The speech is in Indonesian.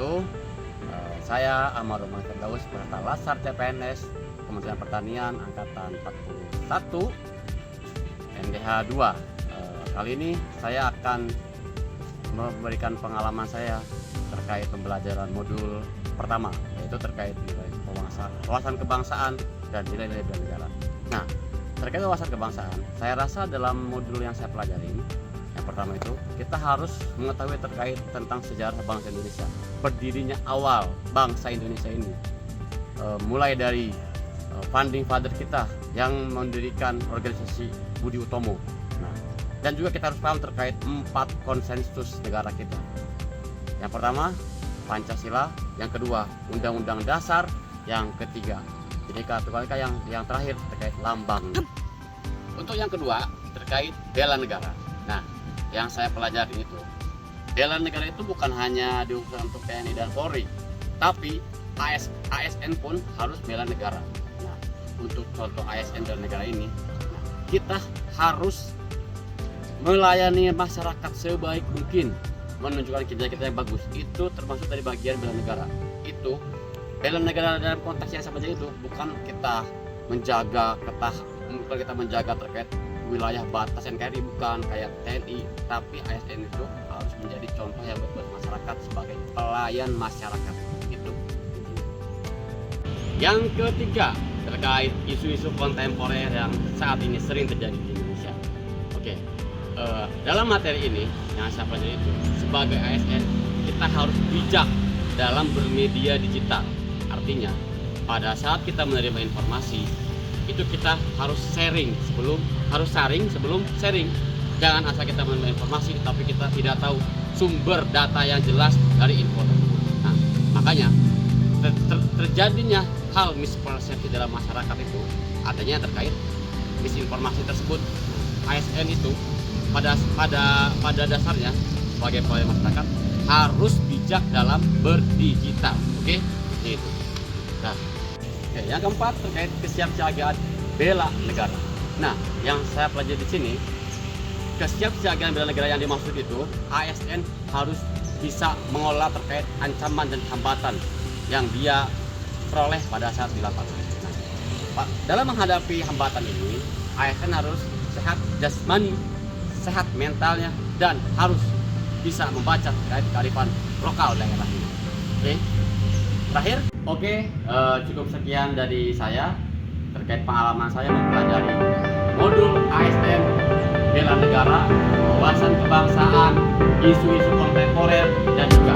wabarakatuh. Saya Amarul Firdaus, peserta Latsar CPNS Kementerian Pertanian Angkatan 41 NDH 2. Kali ini saya akan memberikan pengalaman saya terkait pembelajaran modul pertama, yaitu terkait nilai wawasan kebangsaan dan nilai-nilai bela negara. Nah, terkait wawasan kebangsaan, saya rasa dalam modul yang saya pelajari, yang pertama itu kita harus mengetahui terkait tentang sejarah bangsa Indonesia, berdirinya awal bangsa Indonesia ini, mulai dari founding father kita yang mendirikan organisasi Budi Utomo. Nah, dan juga kita harus paham terkait 4 konsensus negara kita. Yang pertama Pancasila, yang kedua Undang-Undang Dasar, yang ketiga Bhinneka Tunggal Ika, yang terakhir terkait lambang. Untuk yang kedua terkait bela negara. Nah, yang saya pelajari itu, bela negara itu bukan hanya diusulkan untuk TNI dan Polri, tapi ASN pun harus bela negara. Nah, untuk contoh ASN bela negara ini, kita harus melayani masyarakat sebaik mungkin, menunjukkan kinerja kita yang bagus. Itu termasuk dari bagian bela negara. Itu bela negara dalam konteks yang sama aja, itu bukan kita menjaga terkait wilayah batas NKRI, bukan kayak TNI, tapi ASN itu harus menjadi contoh yang buat masyarakat sebagai pelayan masyarakat. Itu yang ketiga terkait isu-isu kontemporer yang saat ini sering terjadi di Indonesia. Oke, dalam materi ini yang saya pelajari itu, sebagai ASN kita harus bijak dalam bermedia digital. Artinya pada saat kita menerima informasi itu kita harus saring sebelum sharing. Jangan asal kita menerima informasi tapi kita tidak tahu sumber data yang jelas dari info tersebut. Nah, makanya terjadinya hal mispersepsi dalam masyarakat itu adanya terkait misinformasi tersebut. ASN itu pada dasarnya sebagai pelayan masyarakat harus bijak dalam berdigital. Oke? Itu. Nah, yang keempat terkait kesiapsiagaan bela negara. Nah, yang saya pelajari di sini, kesiapsiagaan bela negara yang dimaksud itu ASN harus bisa mengolah terkait ancaman dan hambatan yang dia peroleh pada saat di lapangan. Nah, dalam menghadapi hambatan ini, ASN harus sehat jasmani, sehat mentalnya, dan harus bisa membaca terkait kearifan lokal daerah ini. Oke? Terakhir, cukup sekian dari saya terkait pengalaman saya mempelajari modul ASN bela negara, wawasan kebangsaan, isu-isu kontemporer, dan juga